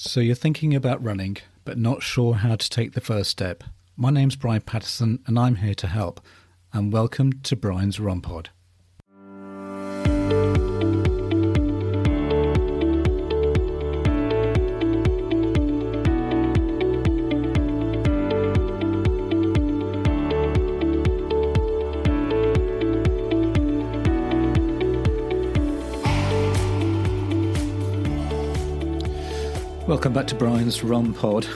So you're thinking about running, but not sure how to take the first step. My name's Brian Patterson, and I'm here to help. And welcome to Brian's Run Pod. Welcome back to Brian's Run Pod,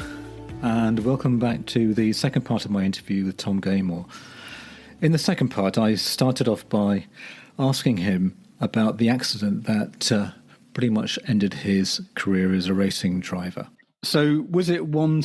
and welcome back to the second part of my interview with Tom Gaymor. In the second part, I started off by asking him about the accident that pretty much ended his career as a racing driver. So, was it one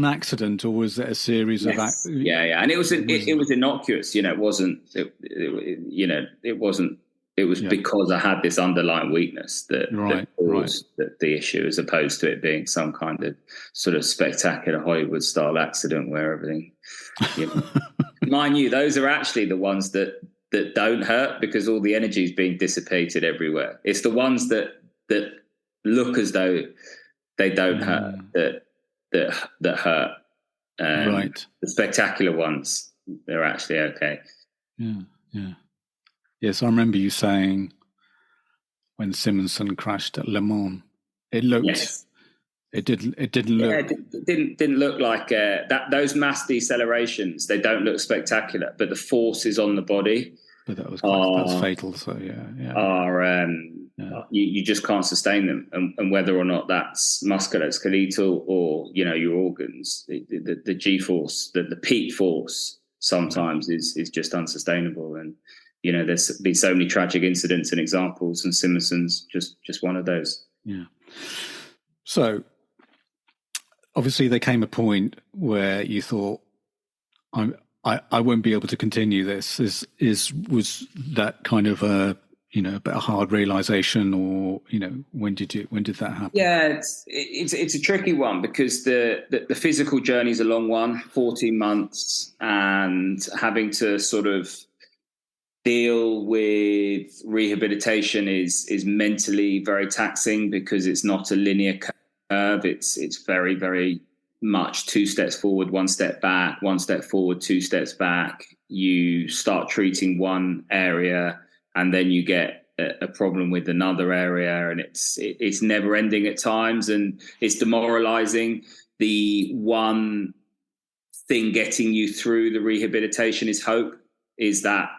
accident, or was it a series of? Yeah, and it was innocuous. It wasn't. It wasn't. It was because I had this underlying weakness that caused the issue, as opposed to it being some kind of sort of spectacular Hollywood-style accident where everything. Mind you, those are actually the ones that don't hurt because all the energy is being dissipated everywhere. It's the ones that look as though they don't hurt that hurt. The spectacular ones, they're actually okay. Yeah. Yes, I remember you saying when Simonson crashed at Le Mans, it looked. Yes. It didn't look. Yeah, it didn't look like that. Those mass decelerations, they don't look spectacular, but the force is on the body. But that's fatal. So you just can't sustain them, and whether or not that's musculoskeletal or your organs, the G force, the peak force sometimes is just unsustainable. And there's been so many tragic incidents and examples, and Simonson's just one of those. Yeah. So, obviously, there came a point where you thought, I won't be able to continue this. Was that kind of a bit of hard realization, or when did that happen? Yeah, it's a tricky one because the physical journey is a long one, 14 months, and having to sort of deal with rehabilitation is mentally very taxing because it's not a linear curve. It's very, very much 2 steps forward, 1 step back, 1 step forward, 2 steps back. You start treating one area and then you get a problem with another area, and it's never ending at times, and it's demoralizing. The one thing getting you through the rehabilitation is hope, is that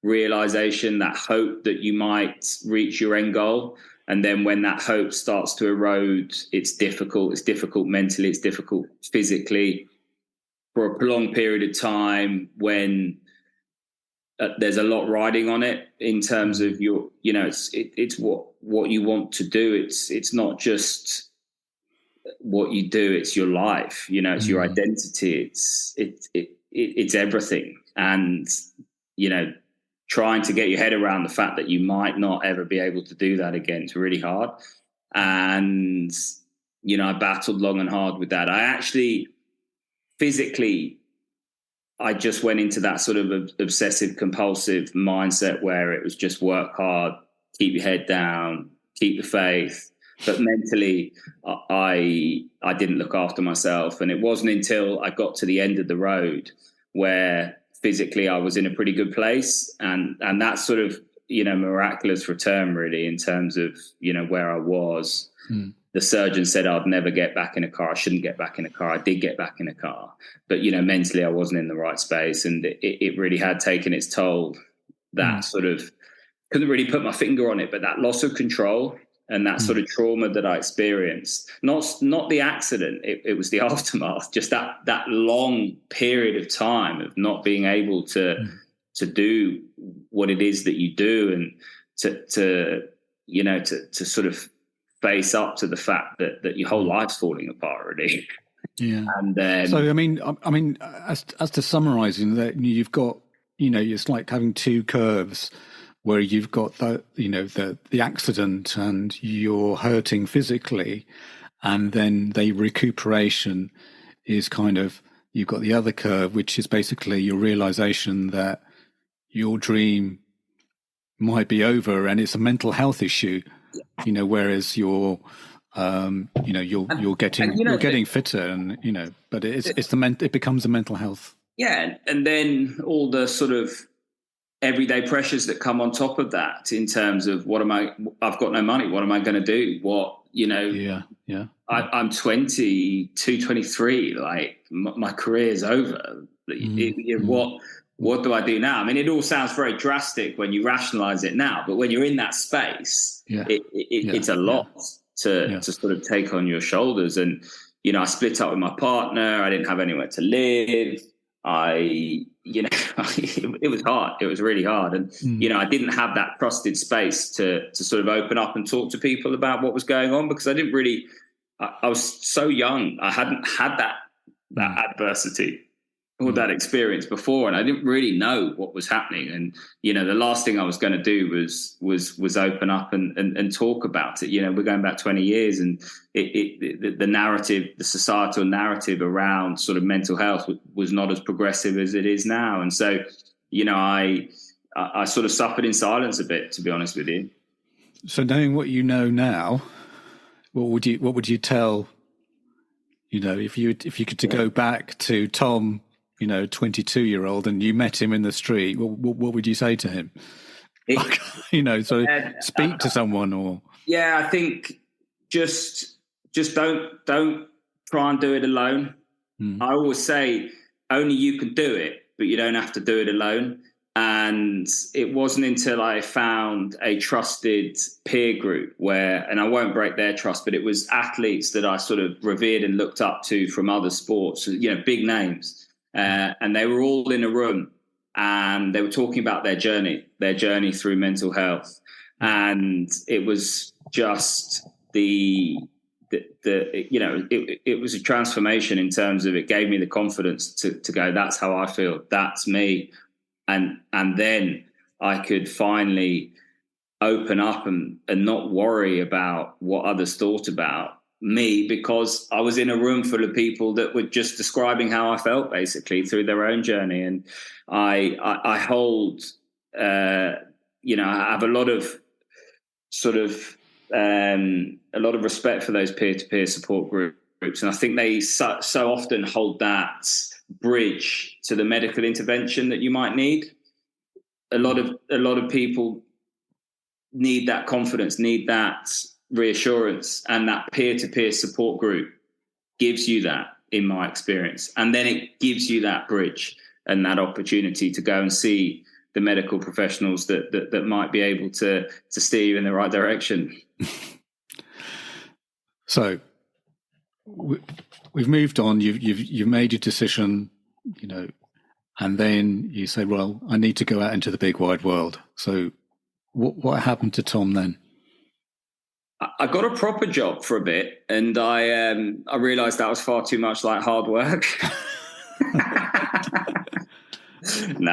realization, that hope that you might reach your end goal. And then when that hope starts to erode, it's difficult mentally, it's difficult physically for a prolonged period of time when there's a lot riding on it in terms of your, it's what you want to do. It's not just what you do, it's your life, it's your identity. It's everything. And, trying to get your head around the fact that you might not ever be able to do that again is really hard. And, I battled long and hard with that. I actually, physically, I just went into that sort of obsessive compulsive mindset where it was just work hard, keep your head down, keep the faith. But mentally, I didn't look after myself. And it wasn't until I got to the end of the road where physically I was in a pretty good place, and that's sort of miraculous return really in terms of where I was. The surgeon said I'd never get back in a car. I shouldn't get back in a car. I did get back in a car, but mentally I wasn't in the right space, and it really had taken its toll. That sort of, couldn't really put my finger on it, but that loss of control and that sort of trauma that I experienced, not the accident, it was the aftermath, just that long period of time of not being able to do what it is that you do, and to sort of face up to the fact that your whole life's falling apart already. Yeah. And then, so I mean, as to summarising that, you've got it's like having 2 curves, where you've got the accident and you're hurting physically, and then the recuperation is kind of, you've got the other curve, which is basically your realization that your dream might be over and it's a mental health issue, whereas your You're and getting fitter, and but it becomes a mental health. Yeah, and then all the sort of everyday pressures that come on top of that in terms of I've got no money. What am I going to do? Yeah. I'm 22, 23. Like my career's over. What do I do now? I mean, it all sounds very drastic when you rationalize it now, but when you're in that space, it's a lot to sort of take on your shoulders. And, I split up with my partner. I didn't have anywhere to live. It was hard. It was really hard. And, I didn't have that trusted space to sort of open up and talk to people about what was going on, because I didn't really, I was so young. I hadn't had that adversity or that experience before, and I didn't really know what was happening. And the last thing I was going to do was open up and talk about it. We're going back 20 years, and the narrative, the societal narrative around sort of mental health was not as progressive as it is now. And so I sort of suffered in silence a bit, to be honest with you. So knowing what you know now, what would you tell, if you could to go back to Tom, 22-year-old, and you met him in the street, what would you say to him? Speak to someone, or I think just don't try and do it alone. I always say only you can do it, but you don't have to do it alone. And it wasn't until I found a trusted peer group and I won't break their trust, but it was athletes that I sort of revered and looked up to from other sports, big names. And they were all in a room, and they were talking about their journey through mental health. And it was just it was a transformation in terms of, it gave me the confidence to go, that's how I feel, that's me. And then I could finally open up and not worry about what others thought about me, because I was in a room full of people that were just describing how I felt, basically, through their own journey. And I hold, I have a lot of sort of a lot of respect for those peer-to-peer support groups, and I think they so often hold that bridge to the medical intervention that you might need. A lot of people need that confidence, need that reassurance, and that peer-to-peer support group gives you that, in my experience. And then it gives you that bridge and that opportunity to go and see the medical professionals that might be able to steer you in the right direction. So we've moved on. You've made your decision, and then you say, well, I need to go out into the big wide world. So what happened to Tom then? I got a proper job for a bit, and I realised that was far too much like hard work. No.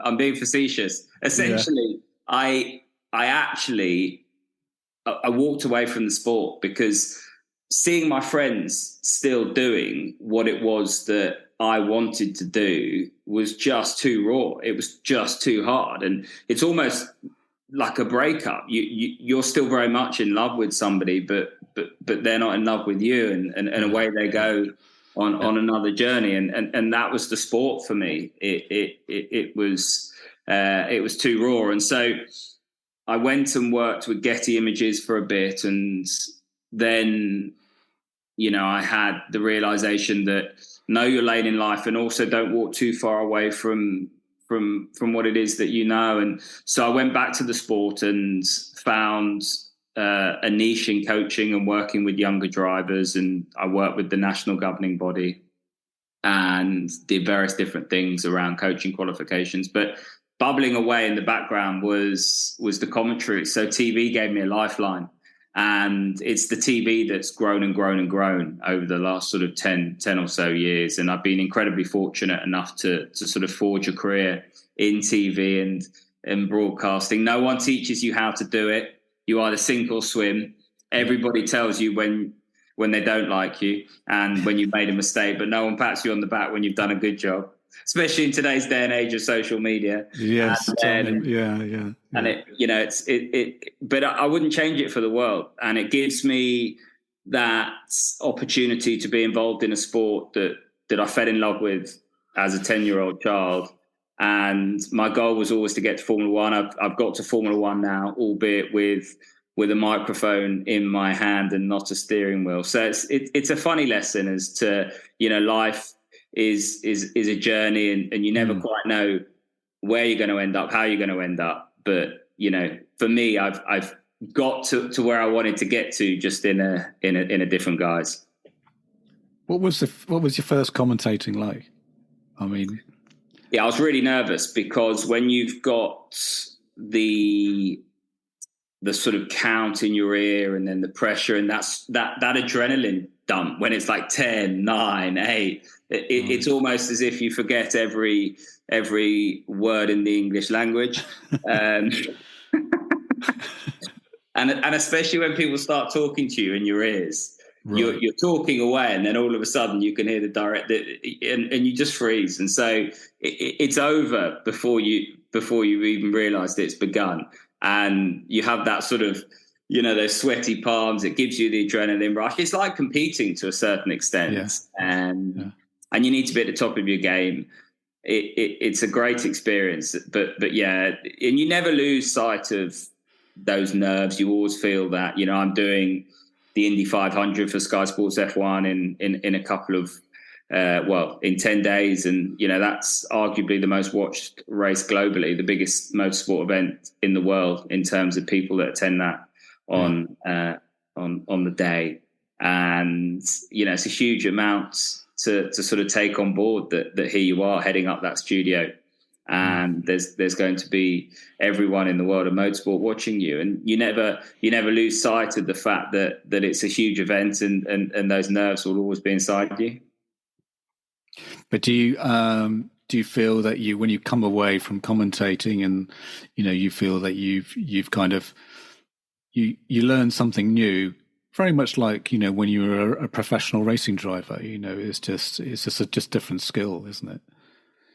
I'm being facetious. Essentially, I walked away from the sport because seeing my friends still doing what it was that I wanted to do was just too raw. It was just too hard, and it's almost like a breakup. You're still very much in love with somebody, but they're not in love with you, and away they go on another journey. And that was the sport for me. It was too raw. And so I went and worked with Getty Images for a bit, and then I had the realization that know your lane in life, and also don't walk too far away from what it is that you know. And so I went back to the sport and found a niche in coaching and working with younger drivers. And I worked with the national governing body and did various different things around coaching qualifications. But bubbling away in the background was the commentary. So TV gave me a lifeline. And it's the TV that's grown and grown and grown over the last sort of 10 or so years. And I've been incredibly fortunate enough to sort of forge a career in TV and broadcasting. No one teaches you how to do it. You either sink or swim. Everybody tells you when they don't like you and when you've made a mistake, but no one pats you on the back when you've done a good job, especially in today's day and age of social media. Yes. And it, but I wouldn't change it for the world. And it gives me that opportunity to be involved in a sport that I fell in love with as a 10-year-old child. And my goal was always to get to Formula One. I've got to Formula One now, albeit with a microphone in my hand and not a steering wheel. So it's a funny lesson as to, life is a journey, and you never quite know where you're going to end up, how you're going to end up. But, for me, I've got to where I wanted to get to, just in a different guise. What was your first commentating like? I mean, yeah, I was really nervous, because when you've got the sort of count in your ear, and then the pressure, and that adrenaline dump when it's like 10, 9, 8, it's almost as if you forget every word in the English language. And especially when people start talking to you in your ears, right. You're talking away, and then all of a sudden you can hear the direct, and you just freeze. And so it's over before you even realised that it's begun, and you have that sort of, those sweaty palms. It gives you the adrenaline rush. It's like competing to a certain extent, and you need to be at the top of your game. It's a great experience, but yeah, and you never lose sight of those nerves. You always feel that, I'm doing the Indy 500 for Sky Sports F1 in a couple of in 10 days, and that's arguably the most watched race globally, the biggest motorsport event in the world in terms of people that attend that on the day. And it's a huge amount to sort of take on board, that here you are heading up that studio, and there's going to be everyone in the world of motorsport watching you, and you never lose sight of the fact that it's a huge event, and those nerves will always be inside you. But do you feel that when you come away from commentating, and you feel that you've kind of you learn something new, very much like when you were a professional racing driver? It's just a different skill, isn't it?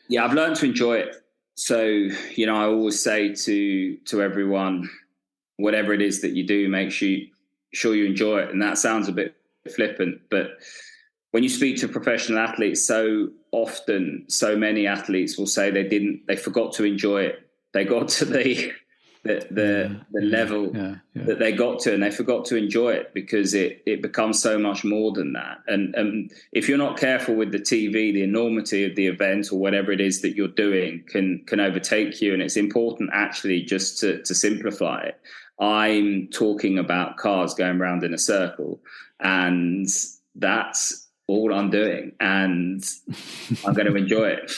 Yeah, I've learned to enjoy it. So, I always say to everyone, whatever it is that you do, make sure you enjoy it. And that sounds a bit flippant, but when you speak to professional athletes, so often, so many athletes will say they forgot to enjoy it. They got to the level that they got to, and they forgot to enjoy it, because it becomes so much more than that. And if you're not careful with the TV, the enormity of the event or whatever it is that you're doing can overtake you. And it's important, actually, just to simplify it. I'm talking about cars going around in a circle, and that's all I'm doing, and I'm going to enjoy it.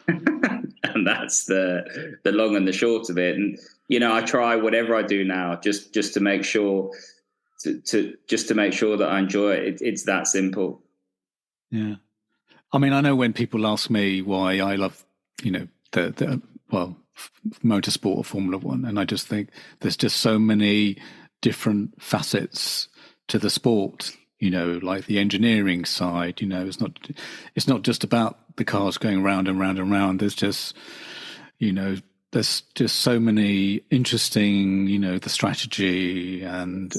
And that's the long and the short of it. And I try whatever I do now, just to make sure to make sure that I enjoy it. It's that simple. Yeah, I mean, I know when people ask me why I love the motorsport or Formula One, and I just think there's just so many different facets to the sport. Like the engineering side. It's not just about the cars going round and round and round. There's just there's just so many interesting, the strategy and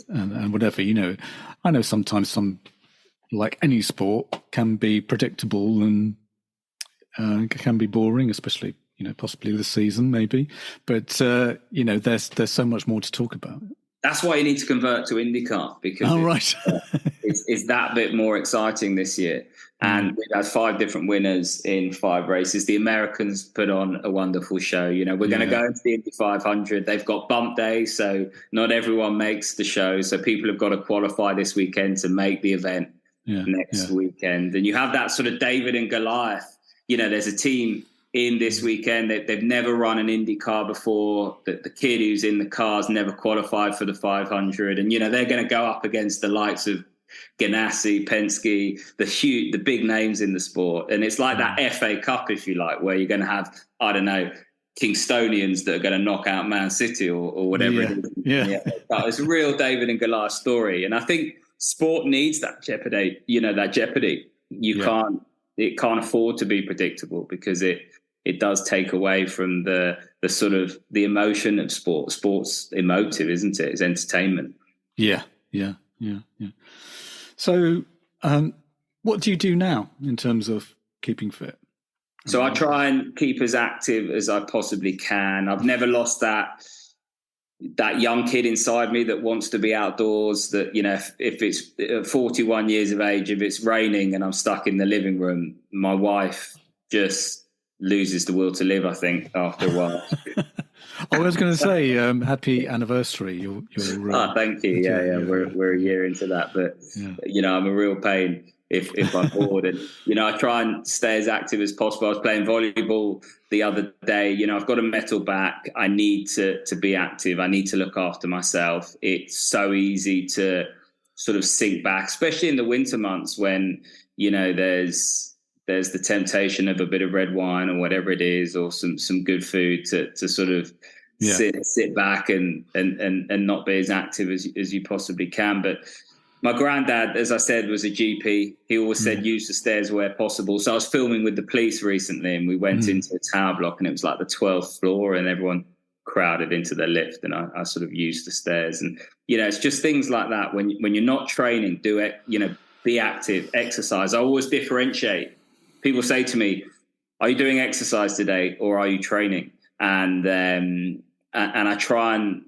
whatever, I know sometimes like any sport, can be predictable and can be boring, especially, possibly this season maybe. But, there's so much more to talk about. That's why you need to convert to IndyCar, because it's that bit more exciting this year. And we've had 5 different winners in 5 races. The Americans put on a wonderful show. We're going to go into the Indy 500. They've got bump days, so not everyone makes the show. So people have got to qualify this weekend to make the event next weekend. And you have that sort of David and Goliath. There's a team in this weekend that they've never run an Indy car before. The kid who's in the car's never qualified for the 500. And, they're going to go up against the likes of Ganassi, Penske, the big names in the sport. And it's like that FA Cup, if you like, where you're going to have, I don't know, Kingstonians that are going to knock out Man City or whatever it is. Yeah. It's a real David and Goliath story. And I think sport needs that jeopardy, that jeopardy. It can't afford to be predictable, because it does take away from the sort of the emotion of sport. Sport's emotive, isn't it? It's entertainment. Yeah. So, what do you do now in terms of keeping fit? So I try and keep as active as I possibly can. I've never lost that young kid inside me that wants to be outdoors. That, you know, if it's 41 years of age, if it's raining and I'm stuck in the living room, my wife just loses the will to live, I think, after a while. I was going to say, happy anniversary. Thank you. Yeah. We're a year into that, but you know, I'm a real pain if I'm bored. And you know, I try and stay as active as possible. I was playing volleyball the other day. You know, I've got a metal back. I need to be active. I need to look after myself. It's so easy to sort of sink back, especially in the winter months when, you know, there's the temptation of a bit of red wine or whatever it is, or some good food to sort of sit back and not be as active as you possibly can. But my granddad, as I said, was a GP. He always said use the stairs where possible. So I was filming with the police recently, and we went into a tower block, and it was like the 12th floor, and everyone crowded into the lift, and I sort of used the stairs. And you know, it's just things like that. When you're not training, do it. You know, be active, exercise. I always differentiate. People say to me, "Are you doing exercise today, or are you training?" And I try and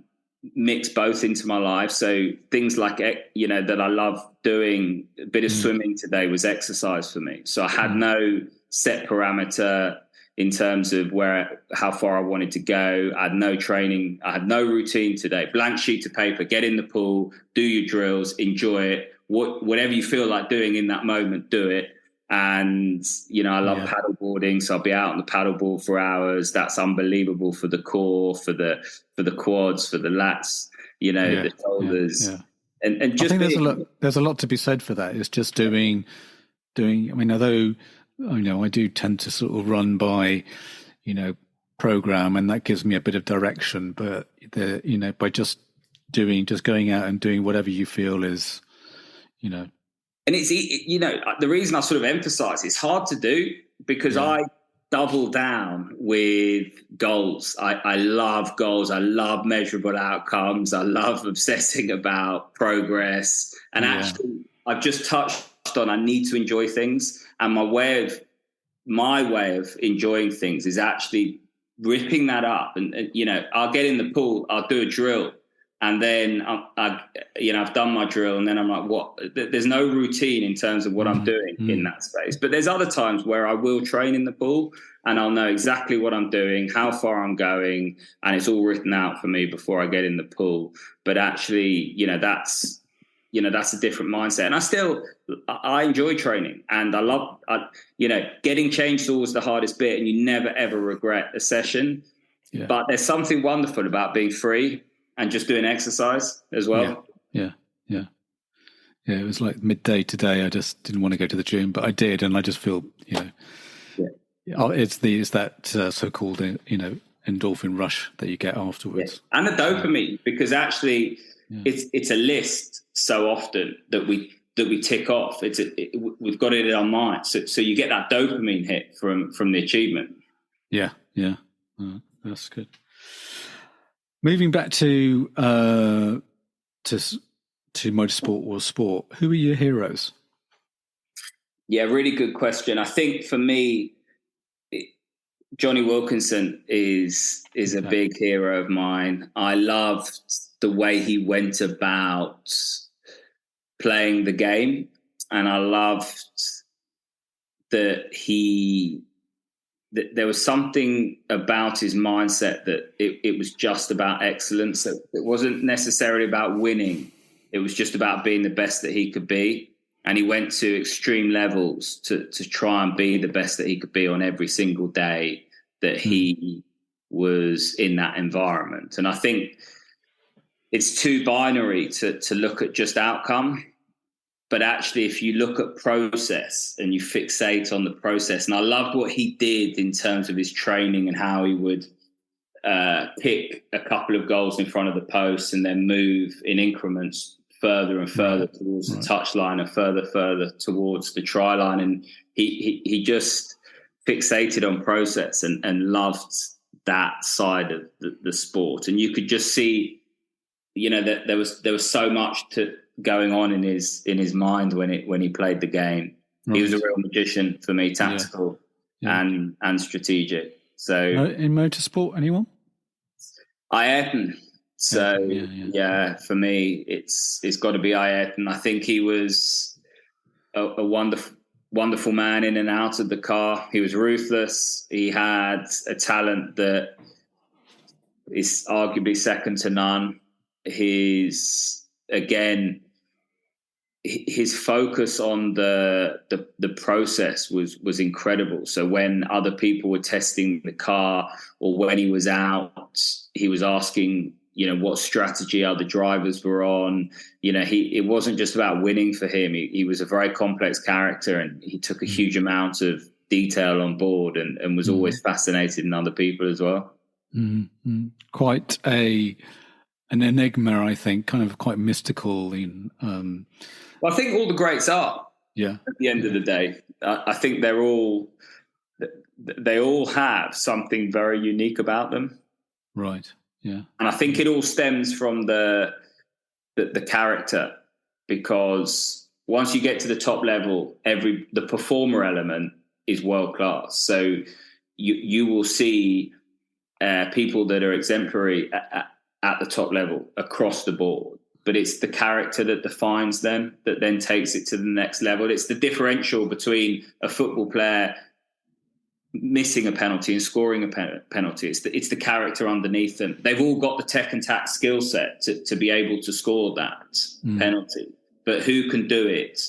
mix both into my life. So things like, you know, that I love doing, a bit of swimming today was exercise for me. So I had no set parameter in terms of how far I wanted to go. I had no training. I had no routine today. Blank sheet of paper, get in the pool, do your drills, enjoy it. Whatever you feel like doing in that moment, do it. And, you know, I love paddleboarding, so I'll be out on the paddleboard for hours. That's unbelievable for the core, for the quads, for the lats, you know, the shoulders. And just I think there's a lot to be said for that. It's just doing, I mean, although, you know, I do tend to sort of run by, you know, program, and that gives me a bit of direction, but you know, by just going out and doing whatever you feel is, you know. And it's, you know, the reason I sort of emphasize it's hard to do because I double down with goals. I love goals. I love measurable outcomes. I love obsessing about progress. And actually, I've just touched on I need to enjoy things. And my way of enjoying things is actually ripping that up. And you know, I'll get in the pool, I'll do a drill. And then I've done my drill, and then I'm like, what? There's no routine in terms of what I'm doing in that space. But there's other times where I will train in the pool, and I'll know exactly what I'm doing, how far I'm going, and it's all written out for me before I get in the pool. But actually, you know, that's a different mindset. And I enjoy training, and I love, you know, getting changed is always the hardest bit, and you never ever regret a session. Yeah. But there's something wonderful about being free and just doing exercise as well. Yeah. It was like midday today. I just didn't want to go to the gym, but I did, and I just feel, you know, it's that so-called, you know, endorphin rush that you get afterwards, and the dopamine, because actually it's a list so often that we tick off. We've got it in our mind, so you get that dopamine hit from the achievement. Yeah, that's good. Moving back to motorsport or sport, who are your heroes? Yeah, really good question. I think for me, Johnny Wilkinson is a big hero of mine. I loved the way he went about playing the game, and I loved that there was something about his mindset that it was just about excellence. It wasn't necessarily about winning. It was just about being the best that he could be. And he went to extreme levels to try and be the best that he could be on every single day that he was in that environment. And I think it's too binary to look at just outcome. But actually, if you look at process and you fixate on the process, and I loved what he did in terms of his training and how he would kick a couple of goals in front of the post and then move in increments further and further towards the touchline and further towards the try line. And he just fixated on process and loved that side of the sport. And you could just see, you know, that there was so much going on in his mind when he played the game. Right. He was a real magician for me, tactical and strategic. So in motorsport, anyone? Ayrton. So for me, it's got to be Ayrton. I think he was a wonderful man in and out of the car. He was ruthless. He had a talent that is arguably second to none. His focus on the process was incredible. So when other people were testing the car, or when he was out, he was asking, what strategy other drivers were on. It wasn't just about winning for him. He was a very complex character, and he took a huge amount of detail on board, and was always fascinated in other people as well. Mm-hmm. Quite an enigma, I think, kind of quite mystical. Well, I think all the greats are. Yeah. At the end of the day, I think they all have something very unique about them. Right. Yeah. And I think it all stems from the character, because once you get to the top level, the performer element is world class. So you will see people that are exemplary at the top level across the board. But it's the character that defines them that then takes it to the next level. It's the differential between a football player missing a penalty and scoring a penalty. It's the character underneath them. They've all got the tech and tact skill set to be able to score that penalty. But who can do it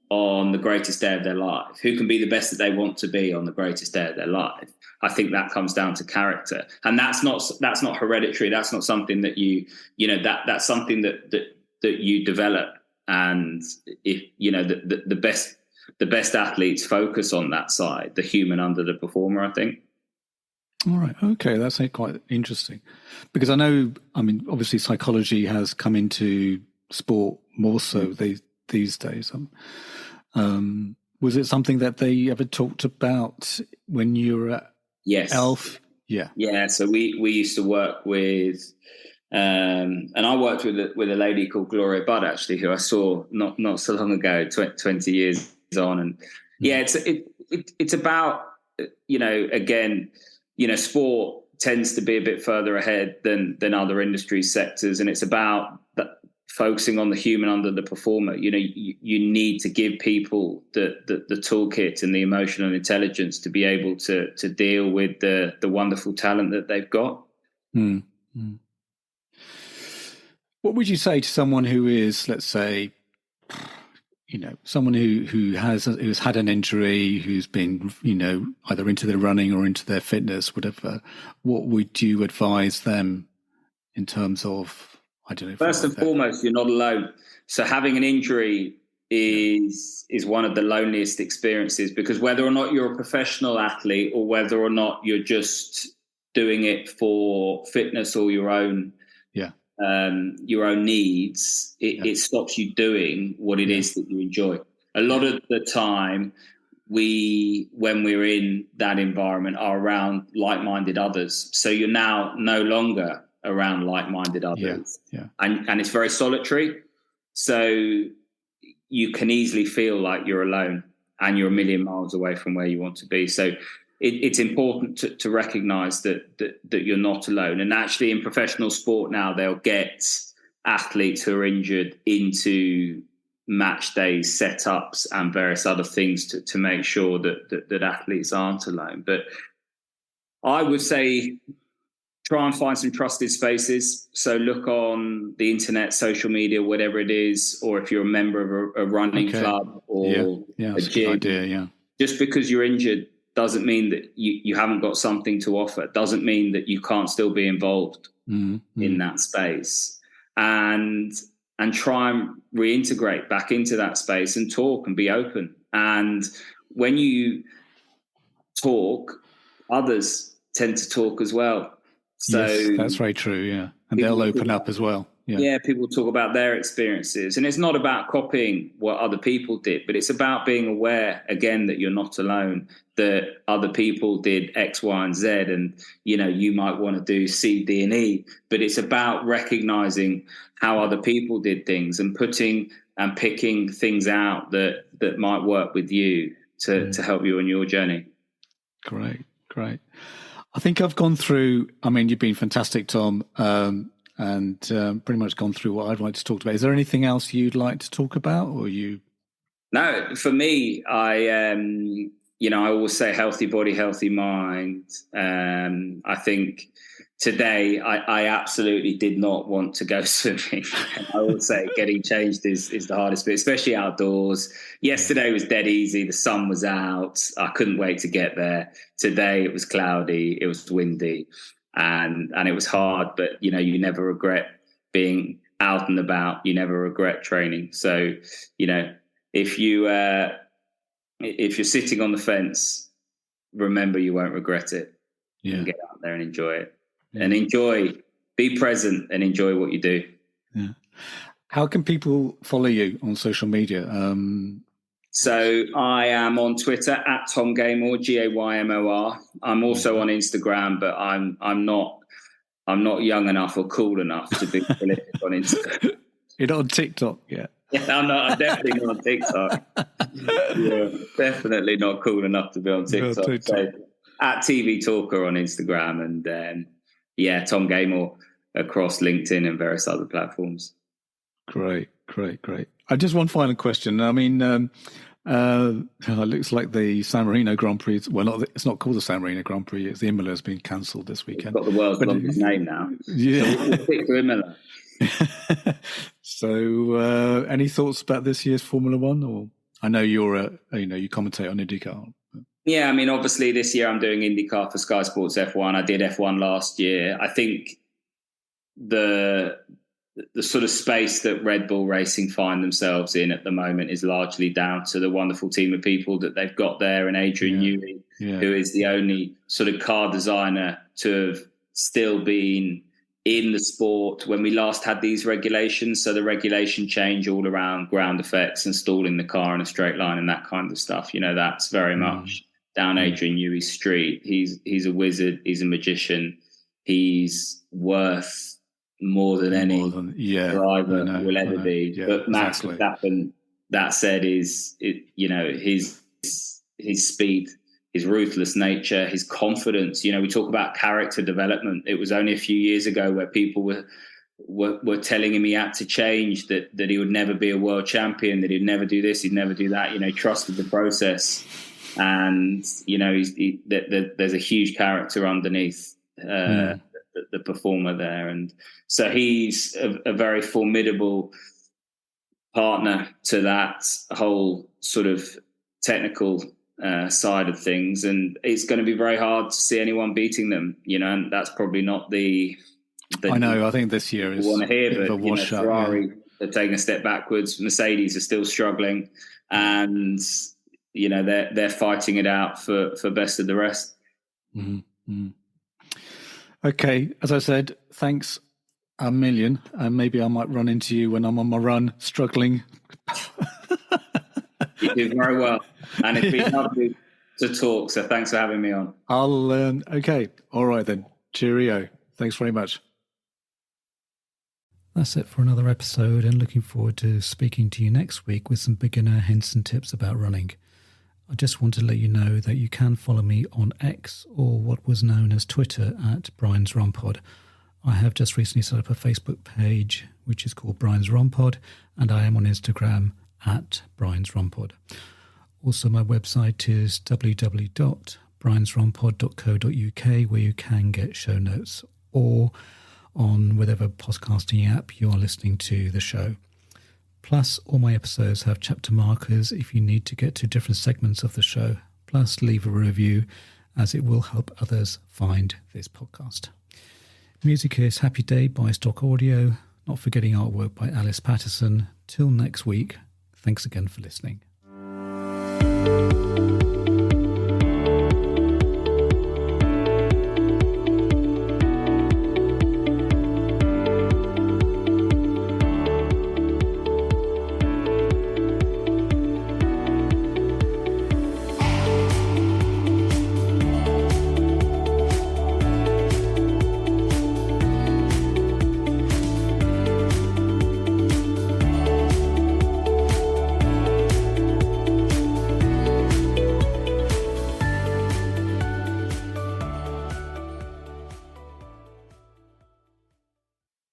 on the greatest day of their life? Who can be the best that they want to be on the greatest day of their life? I think that comes down to character, and that's not hereditary. That's not something that that's something that you develop. And if the best athletes focus on that side, the human under the performer, I think. All right. Okay. That's quite interesting, because obviously psychology has come into sport more so these days. Was it something that they ever talked about when you were at ELF? Yeah. So we used to work with, and I worked with a lady called Gloria Budd, actually, who I saw not so long ago, 20 years on. And it's about, sport tends to be a bit further ahead than other industry sectors. And it's about focusing on the human under the performer. You need to give people the toolkit and the emotional intelligence to be able to deal with the wonderful talent that they've got. What would you say to someone who is, let's say, someone who's had an injury, who's been, either into their running or into their fitness, whatever? What would you advise them in terms of, I don't know. First and foremost, you're not alone. So having an injury is one of the loneliest experiences, because whether or not you're a professional athlete, or whether or not you're just doing it for fitness or your own needs, it stops you doing what it is that you enjoy. A lot of the time, when we're in that environment, are around like-minded others. So you're now no longer around like-minded others, and it's very solitary. So you can easily feel like you're alone, and you're a million miles away from where you want to be. So it's important to recognise that you're not alone. And actually, in professional sport now, they'll get athletes who are injured into match days, setups, and various other things to make sure that athletes aren't alone. But I would say, try and find some trusted spaces. So look on the internet, social media, whatever it is, or if you're a member of a running club or a gym. Idea, Just because you're injured doesn't mean that you haven't got something to offer. Doesn't mean that you can't still be involved in that space. And try and reintegrate back into that space and talk and be open. And when you talk, others tend to talk as well. So yes, that's very true, yeah. And they'll open up as well. Yeah, people talk about their experiences, and it's not about copying what other people did, but it's about being aware again that you're not alone, that other people did X, Y, and Z, and you might want to do C, D, and E, but it's about recognizing how other people did things and picking things out that might work with you to help you on your journey. Great. I think I've gone through, you've been fantastic, Tom, and pretty much gone through what I'd like to talk about. Is there anything else you'd like to talk about, or you? No, for me, I always say healthy body, healthy mind. I think today I absolutely did not want to go swimming. I would say getting changed is the hardest bit, especially outdoors. Yesterday was dead easy. The sun was out. I couldn't wait to get there. Today it was cloudy. It was windy, and it was hard. But you never regret being out and about. You never regret training. So if you're sitting on the fence, remember you won't regret it. Yeah. And get out there and enjoy it. And be present and enjoy what you do. Yeah. How can people follow you on social media? So I am on Twitter at Tom Gaymor, Gaymor. I'm also on Instagram, but I'm not young enough or cool enough to be prolific on Instagram. You're not on TikTok yet. Yeah, I'm definitely not on TikTok. Yeah, definitely not cool enough to be on TikTok. So at TV Talker on Instagram, and Tom Gaymor across LinkedIn and various other platforms. Great. Just one final question. It looks like the San Marino Grand Prix. Well, it's not called the San Marino Grand Prix. It's the Imola has been cancelled this weekend. It's got the world's longest name now. Yeah, so we'll pick to Imola. So, any thoughts about this year's Formula One? Or I know you commentate on IndyCar. Yeah, obviously this year I'm doing IndyCar for Sky Sports F1. I did F1 last year. I think the sort of space that Red Bull Racing find themselves in at the moment is largely down to the wonderful team of people that they've got there, and Adrian Newey, who is the only sort of car designer to have still been in the sport when we last had these regulations. So the regulation change all around ground effects and stalling the car in a straight line and that kind of stuff. That's very much down Adrian Newey's street. He's a wizard. He's a magician. He's worth more than any driver will ever be. Yeah, but Max Verstappen, that said, his speed, his ruthless nature, his confidence. We talk about character development. It was only a few years ago where people were telling him he had to change, that he would never be a world champion, that he'd never do this, he'd never do that. Trusted the process, and there's a huge character underneath the performer there, and so he's a very formidable partner to that whole sort of technical side of things, and it's going to be very hard to see anyone beating them, and that's probably not the I know. I think this year is want to hear, but Ferrari are taking a step backwards. Mercedes are still struggling, and they're fighting it out for best of the rest. Mm-hmm. Okay, as I said, thanks a million, and maybe I might run into you when I'm on my run, struggling. You do very well, and it's been lovely to talk. So thanks for having me on. I'll okay, all right then. Cheerio. Thanks very much. That's it for another episode, and looking forward to speaking to you next week with some beginner hints and tips about running. I just want to let you know that you can follow me on X, or what was known as Twitter, at Brian's Run Pod. I have just recently set up a Facebook page which is called Brian's Run Pod, and I am on Instagram at Brian's Run Pod. Also, my website is www.briansrunpod.co.uk, where you can get show notes, or on whatever podcasting app you are listening to the show. Plus, all my episodes have chapter markers if you need to get to different segments of the show. Plus, leave a review, as it will help others find this podcast. Music is Happy Day by Stock Audio, not forgetting artwork by Alice Patterson. Till next week, thanks again for listening.